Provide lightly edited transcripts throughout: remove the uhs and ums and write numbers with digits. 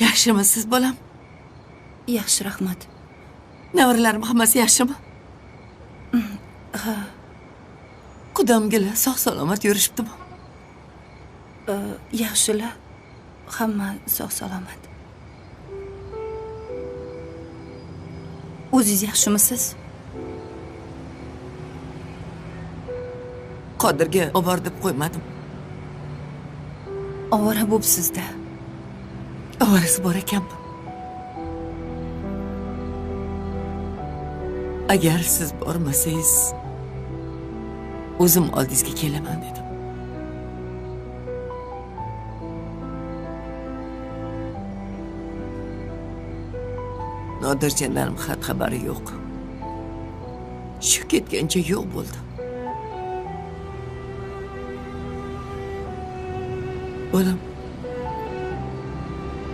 Yaxshimisiz bolam? Yaxshi, rahmat. Nevaralarim hammasi yaxshimi? Qudamgilar sog' salomat yurishibdimi? Yaxshilar. Hamma sog' salomat. O'zingiz yaxshimisiz? Qodirga obor deb qo'ymadim. Ovora bo'psiz-da. Ovorasi bor ekanmi? Agar siz bormasangiz, o'zim oldingizga kelaman dedim. Nodirjonlarim xat xabari yo'q. Shu ketgancha yo'q bo'ldi. Bolam,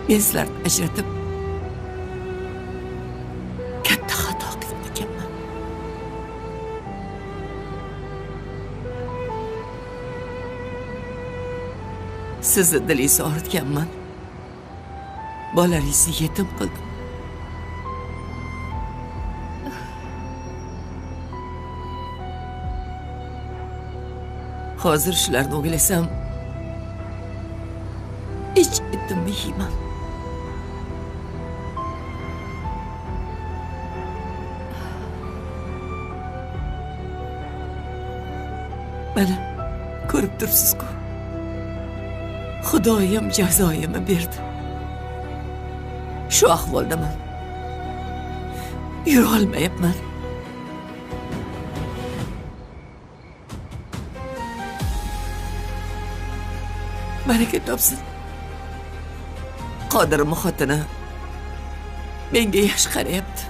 men sizlarni ajratib katta xato qilib ekanman. Sizni dilingizni og'ritganman. Bolalaringizni yetim qildim. Hozir shularni o'ylasam, ich etimni yeyman. Mana ko'rib turibsiz-ku. Xudoyim jazoimni berdi. Shu ahvoldaman. Yura olmayapman. Baraka topsin. Qodirning xotini menga yaxshi qarayapti.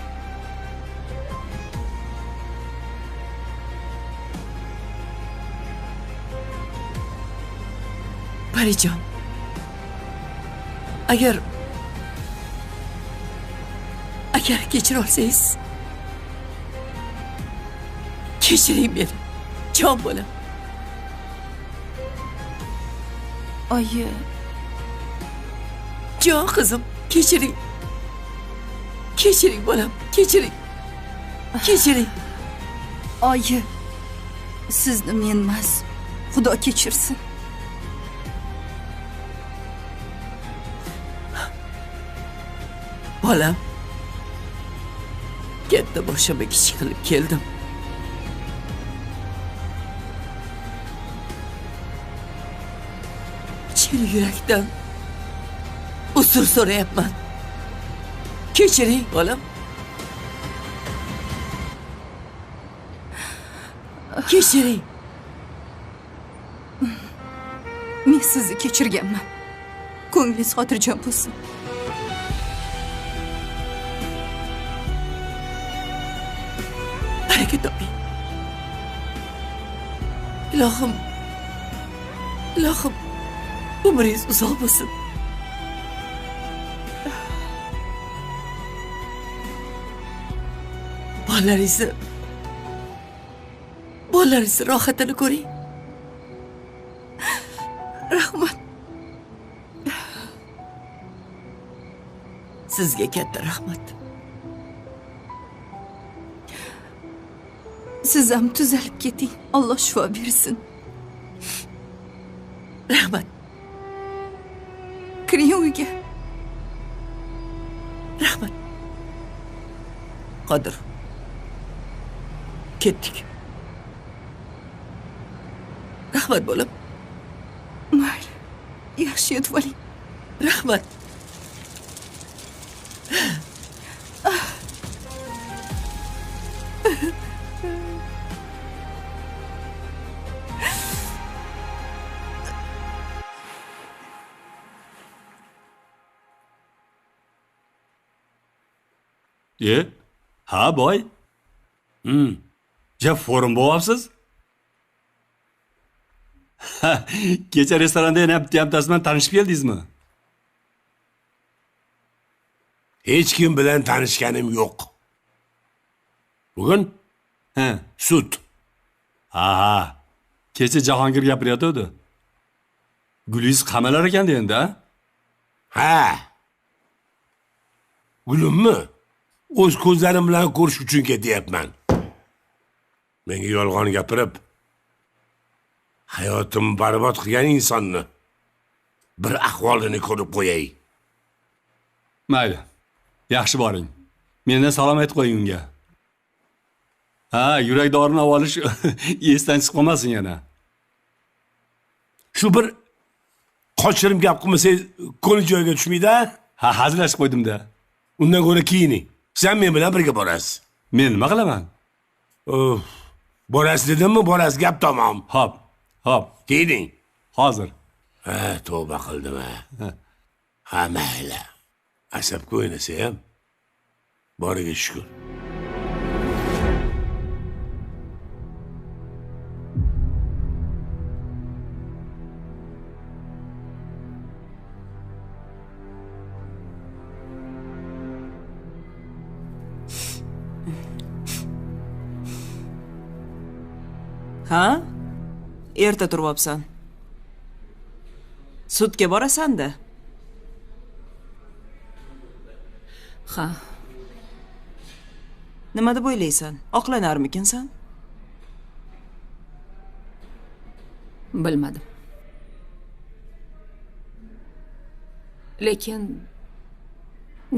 Parijon, agar kechira olsangiz, kechiring meni, jon bolam. Oyi, jon qizim, kechiring. Kechiring bolam, kechiring. Kechiring. oyi, sizni men emas, Xudo kechirsin. Bolam, katta boshimni kichik qilib keldim. Chin yurakdan uzr so'rayapman. Kechiring, bolam. Kechiring. Men sizni kechirganman. Ko'nglingiz xotirjam bo'lsin. Baraka toping. Ilohim, umringiz uzoq bo'lsin. Bolalaringizni rohatini ko'ring. Rahmat. Sizga katta rahmat. Siz ham tuzalib keting. Alloh shifo bersin. Rahmat. Kiring uyga. Rahmat. Qodir. Ketdik. Rahmat bolam. Mayli. Yaxshi yotib oling. Rahmat. Ha boy. Ja forum bo'lyapsiz? Kecha restoranda yana bitta bilan tanishib keldingizmi? Hech kim bilan tanishganim yo'q. Bugun sud. Ha. Kecha Jahongir gapirayotdi. Gulingiz qamalar ekan endi, ha? Gulimmi? O'z ko'zlarim bilan ko'rish uchun ketyapman. Menga yolg'on gapirib, hayotimni barbod qilgan insonni bir ahvolini ko'rib qo'yay. Mayli. Yaxshi boring. Mendan salom aytib qo'ying unga. Ha, yurak dorini olish esdan chiqib qolmasin yana. Shu bir qochirim gap qilmasangiz ko'ngil joyiga tushmaydi. Ha, hazillashib qo'ydim-da. Undan ko'ra keyining. Sen men bilan birga borasiz. Men nima qilaman? Borasiz dedimmi? Borasiz, gap tamom. Hop. Keyining. Hozir. Ha, tavba qildim ha. Ha, mayli. Asabga o'ynasa ham boriga shukr. Ha? Erta turibsan. Sudga borasan-da. Ha. Nima deb o'ylaysan? Oqlanarmikinsan? Bilmadim. Lekin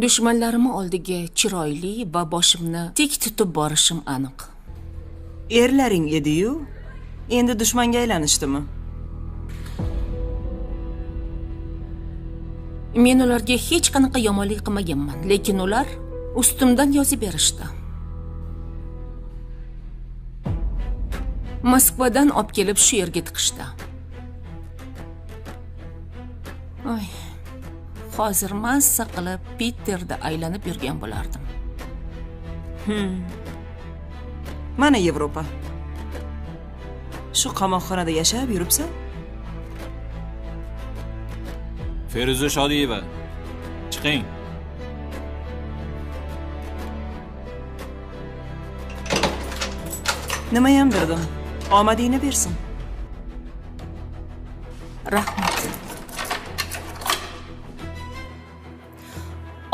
dushmanlarim oldiga chiroyli va boshimni tik tutib borishim aniq. Erlaring edi-yu, endi dushmanga aylanishdimi? Men ularga hech qanaqa yomonlik qilmaganman, lekin ular ustimdan yozib berishdi. Moskvadan olib kelib shu yerga tiqishdi. Ay, hozir massa qilib Peterda aylanib yurgan bo'lardim. Mana Yevropa. Shu qamoqxonada yashab yuribsan? Feruza Shodiyeva. Chiqing. Nimayam derdim. Omadingni bersin. Rahmat.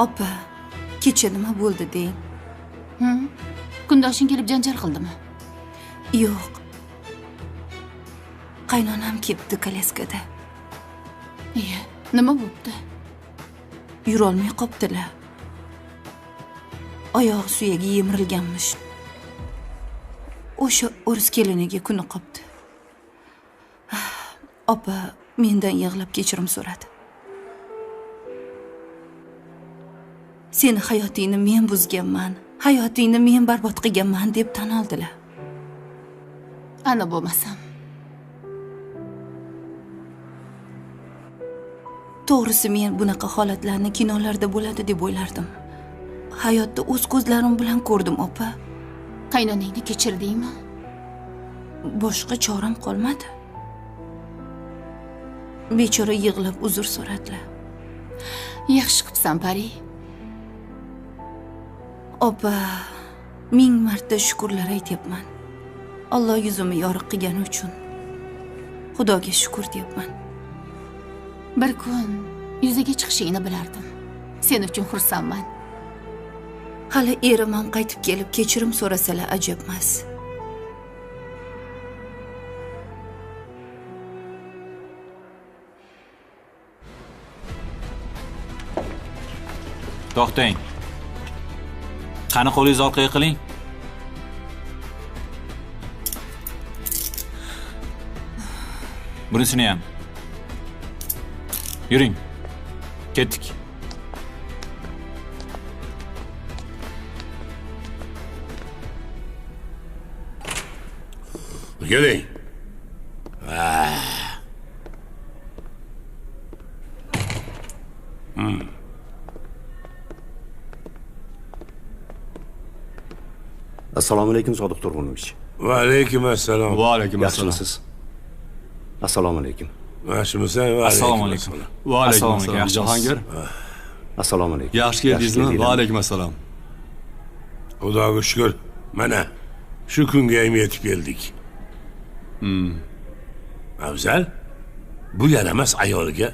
Opa, kecha nima bo'ldi deng? Kundoshing kelib janjal qildimi? Yo'q. Qaynonam ketdi koleskada. Iya, nima bo'pti? Yurolmay qoptilar. Oyoq suyagi yemirilganmish. O'sha o'ris keliniga kuni qopti. Opa mendan yig'lab kechirim so'radi. Seni hayotingni men buzganman, hayotingni men barbod qilganman deb tan oldilar. Ana bo'lmasam. To'g'risi men bunaqa holatlarni kinolarda bo'ladi deb o'ylardim. Hayotda o'z ko'zlarim bilan ko'rdim, opa. Qaynonangni kechirdingmi? Boshqa choram qolmadi. Bechora yig'lab uzr so'radilar. Yaxshi qilibsan, Pari. Opa, ming marta shukrlar aytyapman. Alloh yuzimni yoriq qilgani uchun. Xudoga shukr deyapman. Bir kun yuzaga chiqishingni bilardim. Sen uchun xursandman. Hali erim ham qaytib kelib kechirim so'rasalar ajabmas. To'xtang. Qani qo'lingizni orqaga qiling. Bunisini ham. Yuring. Ketdik. Keling. Assalomu alaykum Sodiq Turg'unovich. Va alaykum assalom. Va alaykum assalom. Yaxshimisiz? Assalomu alaykum. Yaxshimisan? Va Assalomu alaykum. Va alaykum assalom. Jahongir. Assalomu alaykum. Yaxshi keldingizmi? Va alaykum assalom. Xudoga shukr. Mana shu kunga ham yetib keldik. Afzal, bu yaramas ayolga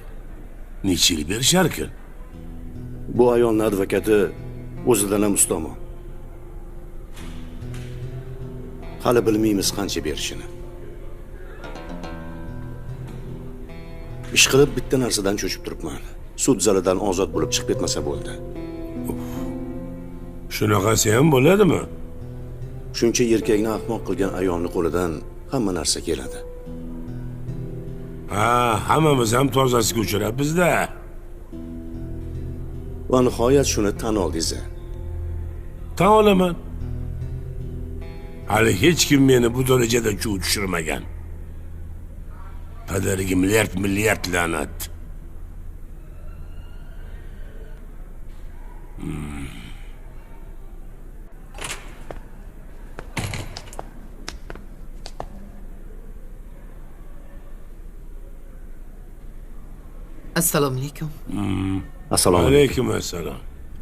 necha yil berishar ekan? Bu ayolning advokati o'zidan ham ustomon. Hali bilmaymiz qancha berishini. Ish qilib bitta narsadan cho'chib turibman. Sud zalidan ozod bo'lib chiqib ketmasa bo'ldi. Shunaqasi ham bo'ladimi? Shuncha erkakni ahmoq qilgan ayolning qo'lidan hamma narsa keladi. Ha, hammamiz ham tozasiga uchrabmiz-da. Va nihoyat shuni tan oldingiz. Tan olaman. Hali hech kim meni bu darajada chuv tushirmagan. Padariga milliard la'nat. Assalomu alaykum. Assalomu alaykum. Assalom.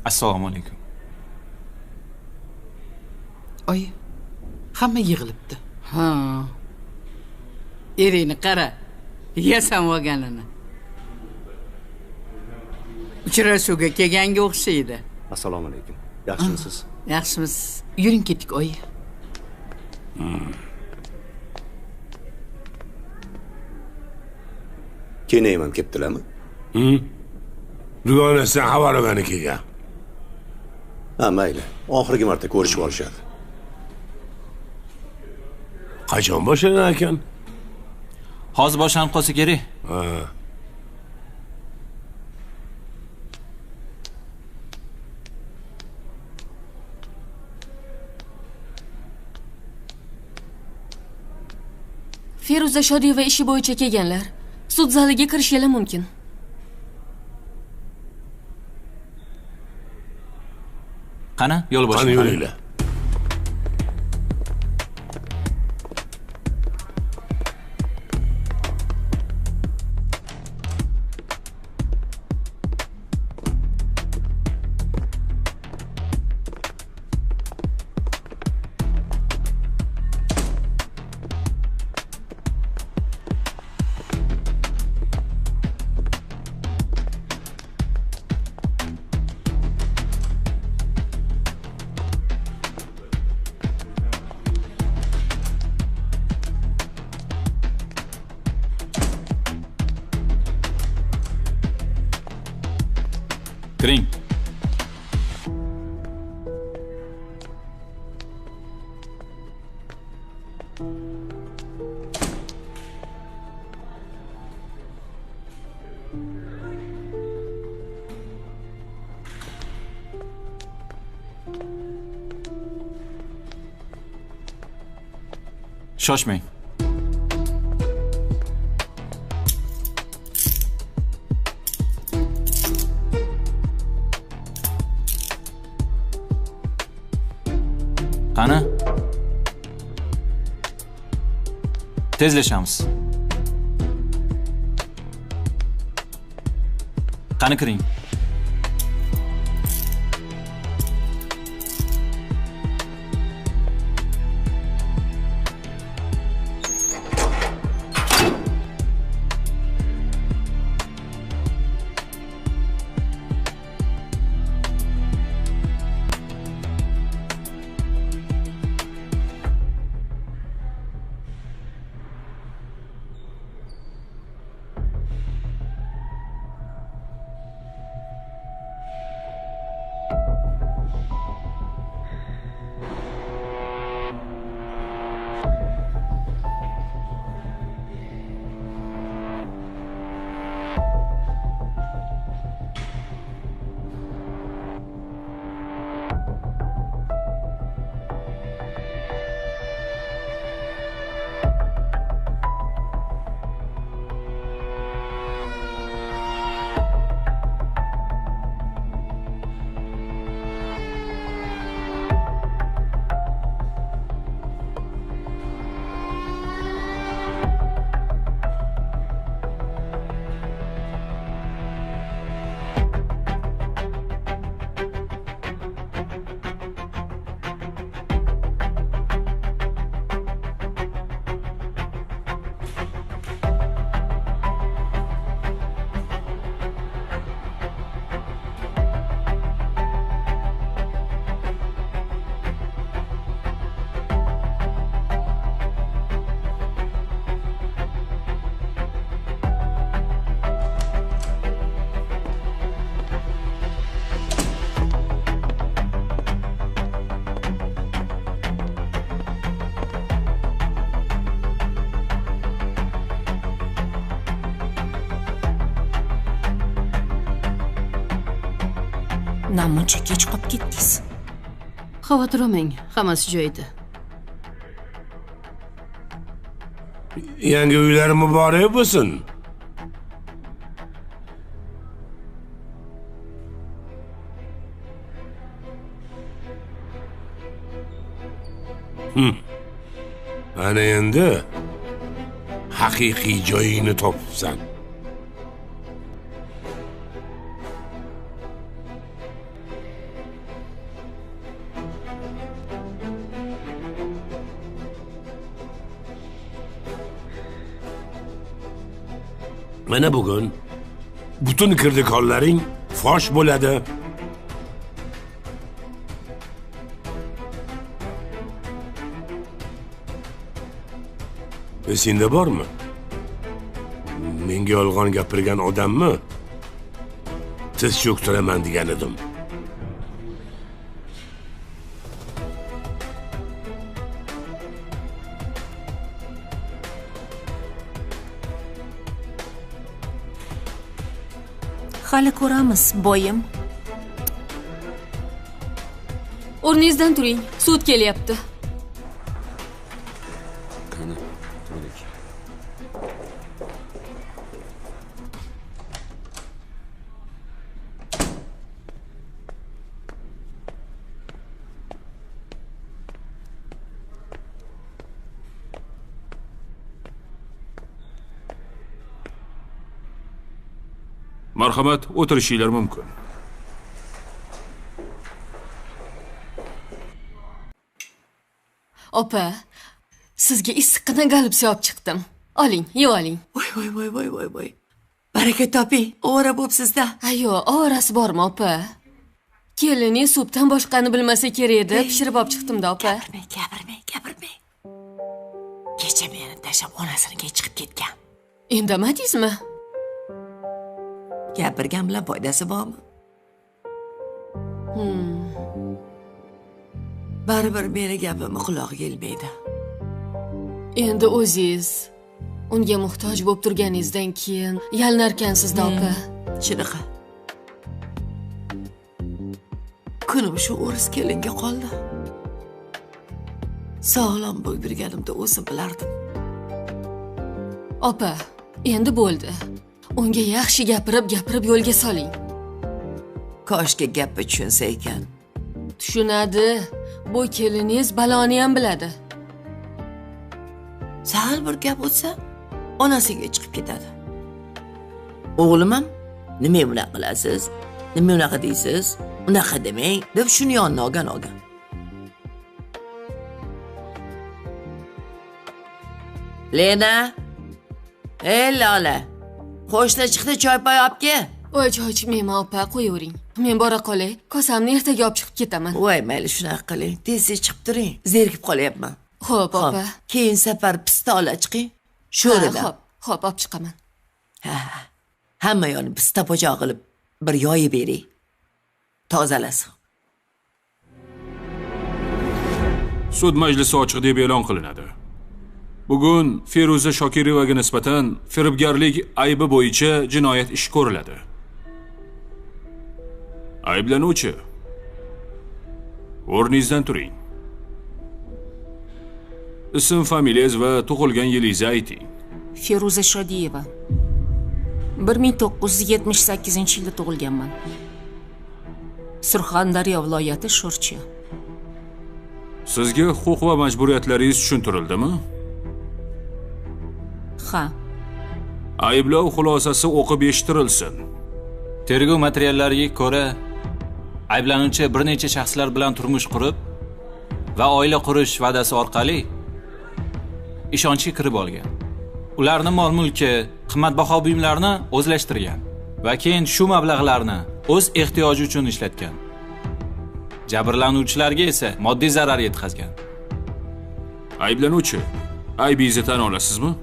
Assalomu alaykum. Oy, hamma yig'ilibdi. Ha. Eringni qara. Yasam olganini. Uchrashuvga kelganga o'xshaydi. Assalomu alaykum. Yaxshimisiz? Yaxshimiz. Yuring ketdik, oy. Kenayam ham kelibdilarmi? Dugonasidan xabar olgani kelgan. Ha, mayli. Oxirgi marta ko'rishib olishadi. Qachon boshlanar ekan? Hozir boshlanib qolsa kerak. Ha. Feruza Shodiyeva ishi bo'yicha kelganlar. Sud zaliga kirishlari mumkin. Qani, yo'l boshlang. Qani yo'linglar. Kiring. Shoshmang. Qani? Tezlashamiz. Qani kiring. namuncha kech qolib ketdingiz? Xavotir olmang, hammasi joyida. Yangi uylar muborak bo'lsin. Ana endi haqiqiy joyingni topibsan. Mana bugun butun kirdikorlaring fosh bo'ladi. Esingda bormi? Menga yolg'on gapirgan odammi? Tiz cho'ktiraman degan edim. Hali ko'ramiz, boyim. O'rningizdan turing, sud kelyapti. Marhamat, o'tirishinglar mumkin. Opa, sizga issiqqina galipsi olib chiqdim. Oling, yeb oling. Voy. Baraka toping. Ovora bo'psiz-da. Ayo, ovorasi bormi, opa? Kelining supdan boshqani bilmasa kerak edi, pishirib olib chiqdim-da, opa. Gapirmang. Kecha meni tashlab onasiniga chiqib ketgan. Indamadingizmi? Gapirgan bilan foydasi bormi? Baribir meni gapimni quloqiga ilmaydi. Endi o'zingiz unga muhtoj bo'lib turganingizdan keyin yalnarkansiz-da, opa. Shunaqa. Kunim shu o'ris kelinga qoldi. Sog'lom bo'lib yurganimda o'zim bilardim. Opa, endi bo'ldi. Unga yaxshi gapirib yo'lga soling. Koshki gapni tushunsa ekan. Tushunadi. Bu keliningiz baloni ham biladi. Sal bir gap o'tsa, onasiga chiqib ketadi. O'g'lim ham, nima bunaqa qilasiz? Nima unaqa deysiz? Unaqa demang, deb shuni yonina olgan. Lena. Ey Lola. Qo'shni chiqdi, choy-poy olib kel. Voy, choy ichmayman, opa, qo'yavering. Men bora qolay, kosamni ertaga olib chiqib ketaman. Voy, mayli shunaqa qiling. Tez chiqib turing. Zerikib qolyapman. Xo'p, opa. Keyin safar pista olib chiqing. Sho'rida. Xo'p, olib chiqaman. Hamma yo'lni pista po'choq qilib bir yoyib bering. Tozalasin. Sud majlisi ochiq deb e'lon qilinadi. Bugun Feruza Shokirovaga nisbatan firibgarlik aybi bo'yicha jinoyat ishi ko'riladi. Ayblanuvchi, o'rningizdan turing. Ism, familiyangiz va tug'ilgan yilingizni ayting. Feruza Shodiyeva. 1978-yilda tug'ilganman. Surxondaryo viloyati Sho'rchi. Sizga huquq va majburiyatlaringiz tushuntirildimi? Ha. Ayblov xulosasi o'qib eshittirilsin. Tergov materiallariga ko'ra, ayblanuvchi bir necha shaxslar bilan turmush qurib va oila qurish va'dasi orqali ishonchga kirib olgan. Ularning mol-mulki, qimmatbaho buyumlarni o'zlashtirgan va keyin shu mablag'larni o'z ehtiyoji uchun ishlatgan. Jabrlanuvchilarga esa moddiy zarar yetkazgan. Ayblanuvchi, aybingizni tan olasizmi?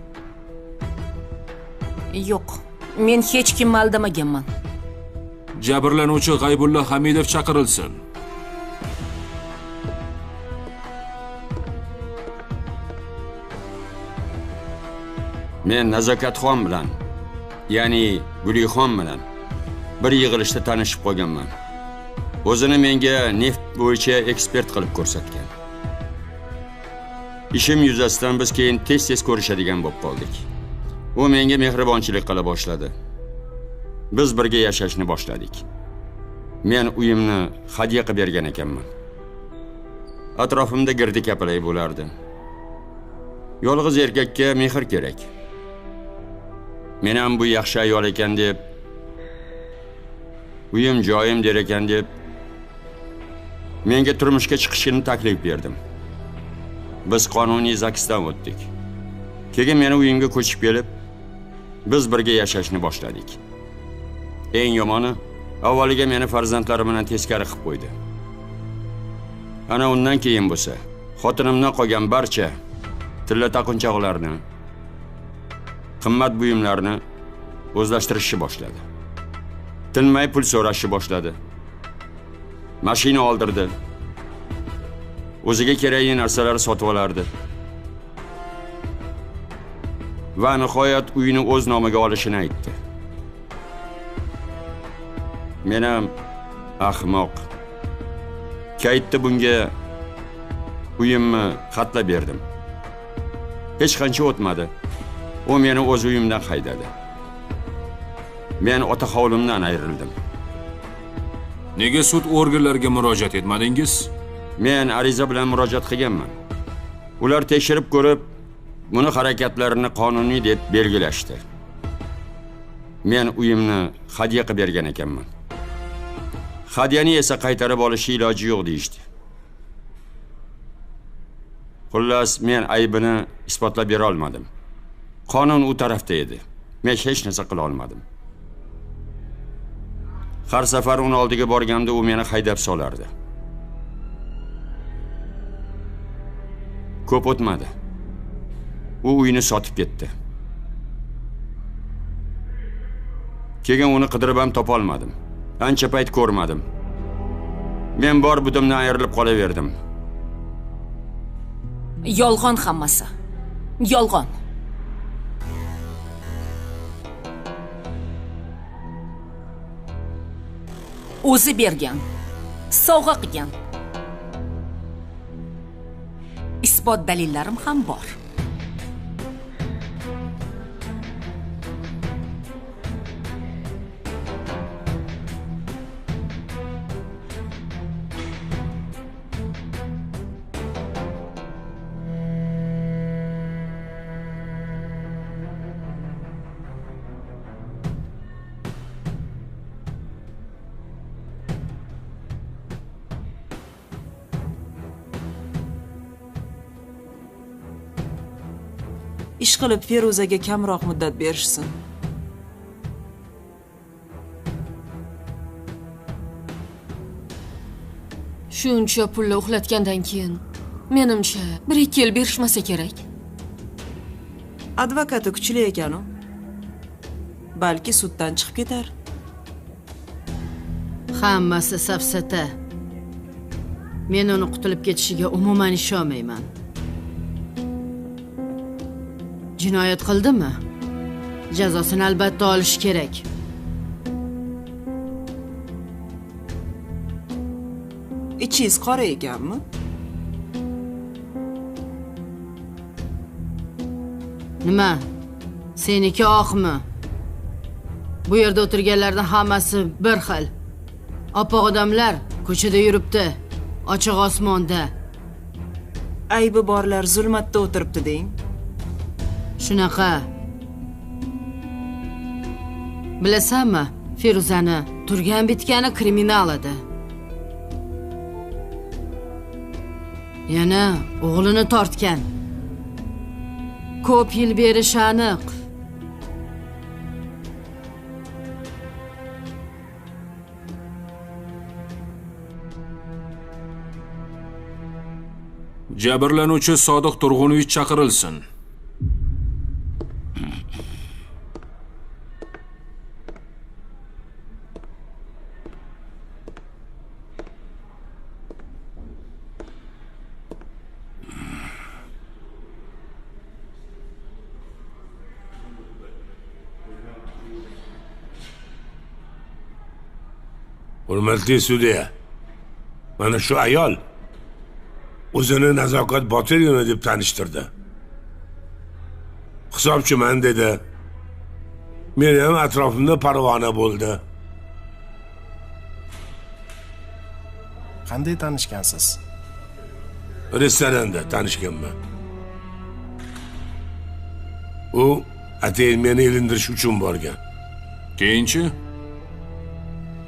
Yo'q, men hech kimni aldamaganman. Jabrlanuvchi G'aybulla Hamidov chaqirilsin. Men Nazokatxon bilan, ya'ni Gulixon bilan bir yig'ilishda tanishib qolganman. o'zini menga neft bo'yicha ekspert qilib ko'rsatgan. Ishim yuzasidan biz keyin tez-tez ko'rishadigan bo'lib qoldik. U menga mehribonchilik qila boshladi. Biz birga yashashni boshladik. Men uyimni hadya qilib bergan ekanman. Atrofimda girdi kapalay bo'lardi. Yolg'iz erkakka mehr kerak. Men ham bu yaxshi ayol ekan deb, uyim joyim der ekan deb menga turmushga chiqishini taklif berdim. Biz qonuniy zaksdan o'tdik. Keyin meni uyimga ko'chib kelib, biz birga yashashni boshladik. Eng yomoni, avvaliga meni farzandlarim bilan teskari qilib qo'ydi. Ana undan keyin bo'lsa, xotinimdan qolgan barcha tilla taqinchoqlarni, qimmat buyumlarni o'zlashtirishni boshladi. Tinmay pul so'rashni boshladi. Mashina oldirdi. O'ziga kerakli narsalarni sotib olardi. Va nihoyat uyini o'z nomiga olishini aytdi. Men ham ahmoq. Kaytda bunga uyimni xatlab berdim. Hech qancha o'tmadi. U meni o'z uyimdan haydadi. Men ota hovlimdan ayrildim. Nega sud organlariga murojaat etmadingiz? Men ariza bilan murojaat qilganman. Ular tekshirib ko'rib, buni harakatlarini qonuniy deb belgilashdi. Men uyimni hadya qilib bergan ekanman. Hadyani esa qaytarib olish iloji yo'q deyishdi. Xullas, men aybini isbotlab bera olmadim. Qonun u tarafda edi. Men hech narsa qila olmadim. Har safar uni oldiga borganda u meni haydab solardi. Ko'p o'tmadi. U uyini sotib ketdi. Keyin uni qidirib ham topa olmadim. Ancha payt ko'rmadim. Men bor budimdan ayrilib qolaverdim. Yolg'on hammasi. Yolg'on. O'zi bergan, sovg'a qilgan. Isbot dalillarim ham bor. Ish qilib Feruzaga kamroq muddat berishsin. Shuncha pulni uxlatgandan keyin menimcha 1-2 yil berishmasa kerak. Advokati kuchli ekan u. Balki suddan chiqib ketar. Hammasi safsata. Men uni qutulib ketishiga umuman ishonmayman. Jinoyat qildimi? Jazosini albatta olish kerak. Ichingiz qora ekanmi? Nima? Seniki oqmi? Bu yerda o'tirganlarning hammasi bir xil. Oppoq odamlar ko'chada yuribdi, ochiq osmonda. Aybi borlar zulmatda o'tiribdi deng. Shunaqa. Bilasanmi, Feruzani turgan bitgani kriminal edi. Yana o'g'lini tortgan. Ko'p yil berish aniq. Jabrlanuvchi Sodiq Turg'unovich chaqirilsin. Hurmatli sudya, Mana shu ayol o'zini Nazokat Botirovna deb tanishtirdi. Hisobchiman dedi. Men ham atrofimda parvona bo'ldi. Qanday tanishgansiz? Restoranda tanishganman. U atayin meni ilindirish uchun borgan. Keyinchi?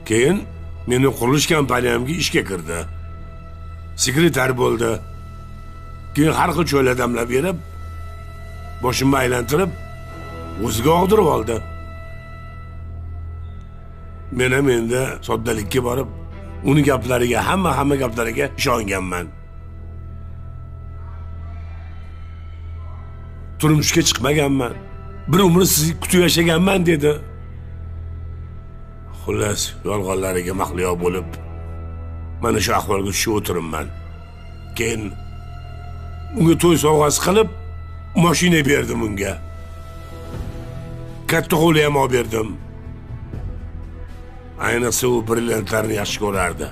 Keyin meni qurilish kompaniyamga ishga kirdi. Sekretar bo'ldi. Keyin har xil cho'l odamlar berib, boshimni aylantirib, o'ziga og'dirib oldi. Men ham endi soddalikka borib, uning gaplariga, hamma gaplariga ishonganman. Turmushga chiqmaganman. Bir umr sizni kutib yashaganman dedi. Xullas, yolg'onlariga mahliyo bo'lib, mana shu ahvolga tushib o'tiribman. Keyin unga to'y sovg'asi qilib, mashina berdim unga. Katta qo'li ham olib berdim. Ayniqsa u brilliantlarni yaxshi ko'rardi.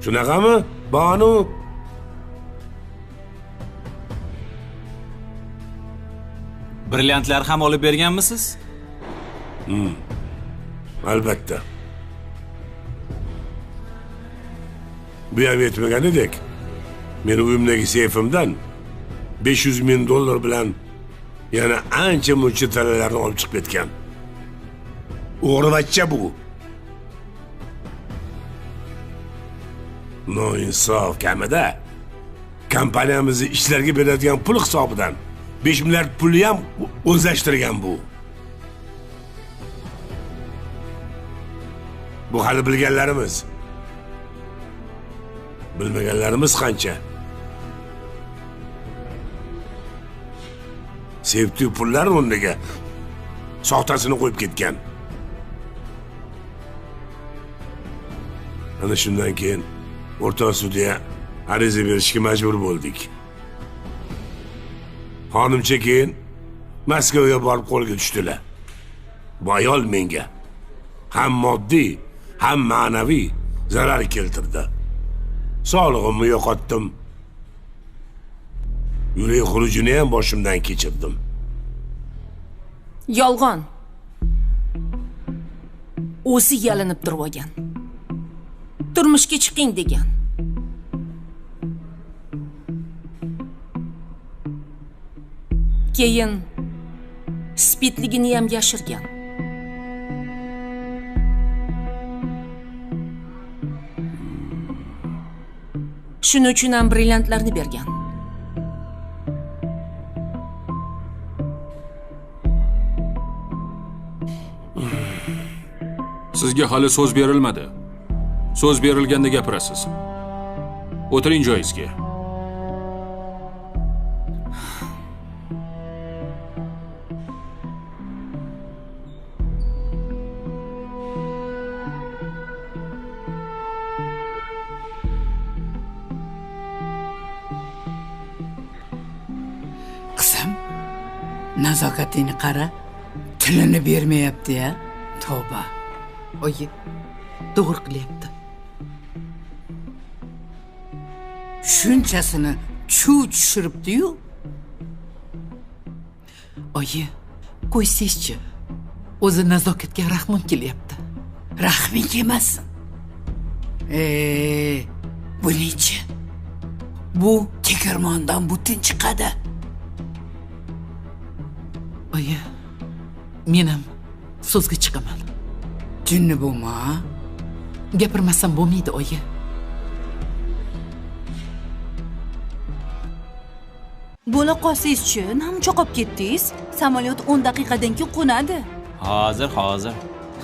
Shunaqami, Banu? Brilliantlar ham olib berganmisiz? Albatta. Bu ham yetmaganidek, meni uyimdagi seyfimdan $500,000 bilan yana ancha muncha talalarni olib chiqib ketgan. O'g'rivachcha bu. Noinsof kamida kompaniyamizni ishlarga beradigan pul hisobidan 5 milliard pulni ham o'zlashtirgan bu. Bu hali bilganlarimiz. Bilmaganlarimiz qancha? Sevdi pullar o'rniga soxtasini qo'yib ketgan. Ana shundan keyin o'rtoq sudya ariza berishga majbur bo'ldik. Xonimcha keyin Moskvaga borib qo'lga tushdilar. Bu ayol menga ham moddiy, ham ma'naviy zarar keltirdi. Sog'lig'imni yo'qotdim. Yurak xurujini ham boshimdan kechirdim. Yolg'on. O'zi yalinib turib olgan. Turmushga chiqing degan. Keyin spitligini ham yashirgan. Shuning uchun ham brilliantlarni bergan. Sizga hali so'z berilmadi. So'z berilganda gapirasiz. O'tiring joyingizga. Qizim, nazokatingni qara. Tilini bermayapti-ya. Tavba. Oyi, to'g'ri qilyapti. Shunchasini chuv tushiribdi-yu. Oyi, qo'ysangchi. O'zi nazokatga rahmim kelyapti. Rahming kelmasin. Bu nechi? Bu tegirmondan butun chiqadi. Oyi, men ham so'zga chiqaman. Jinni bo'lma. Gapirmasam bo'lmaydi, oyi. Bo'la qolsangiz-chi, namcha qolib ketdingiz? Samolyot 10 daqiqadan keyin qo'nadi. Hozir.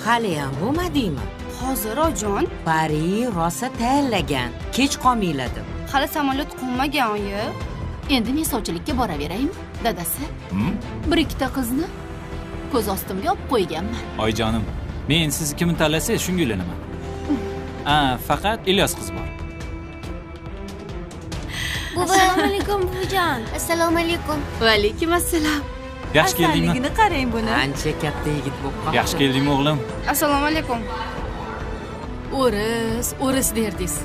Hali ham bo'lmadingmi? Hozir ojon. Pari rosa tayyorlagan. Kech qolmaydi. Hali samolyot qo'nmagan oyi. Endi men sovchilikka boraveraymi, dadasi? Bir ikkita qizni ko'z ostimga olib qo'yganman. Oyijonim, men siz kimni tanlasangiz shunga uylanaman. Faqat Ilyos qiz bor. Assalomu alaykum buvijon. Assalomu alaykum. Va alaykum assalom. Yaxshi keldingmi? Asaligini qarang buni. Ancha katta yigit bo'lib qoldi. Yaxshi keldingmi o'g'lim? Assalomu alaykum. O'ris derdingiz.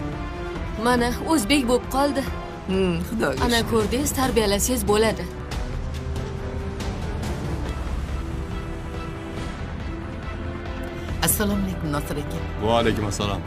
Mana o'zbek bo'lib qoldi. Xudoga Ana shukr. ko'rdingiz, tarbiyalasangiz bo'ladi. Assalomu alaykum Nosir aka. Va alaykum assalom.